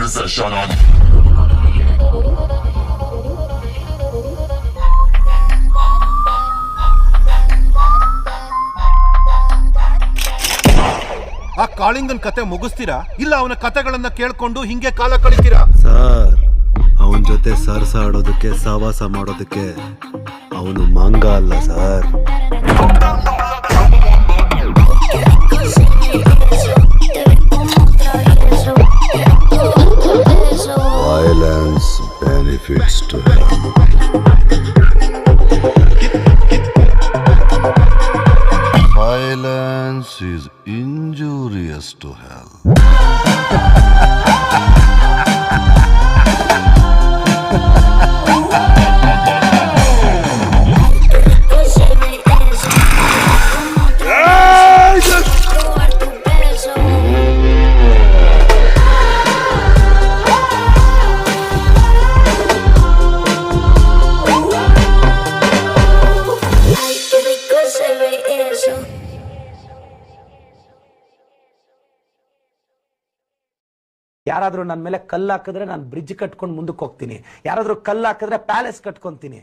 session on. ಆ ಕಾಳಿಂಗನ್ ಕತೆ ಮುಗಿಸ್ತೀರಾ ಇಲ್ಲ ಅವನ ಕತೆಗಳನ್ನ ಕೇಳ್ಕೊಂಡು ಹಿಂಗೆ ಕಾಲ ಕಳಿತೀರಾ? ಸರ್ ಅವನ ಜೊತೆ ಸರ್ಸ ಆಡೋದಕ್ಕೆ ಸವಾಸ ಮಾಡೋದಕ್ಕೆ ಅವನು ಮಂಗ ಅಲ್ಲ sir. Violence benefits to him. Violence is injurious to hell. ಯಾರಾದ್ರೂ ನನ್ನ ಮೇಲೆ ಕಲ್ಲು ಹಾಕಿದ್ರೆ ನಾನು ಬ್ರಿಡ್ಜ್ ಕಟ್ಕೊಂಡು ಮುಂದಕ್ಕೆ ಹೋಗ್ತೀನಿ, ಯಾರಾದ್ರೂ ಕಲ್ಲು ಹಾಕಿದ್ರೆ ಪ್ಯಾಲೇಸ್ ಕಟ್ಕೊಂತೀನಿ.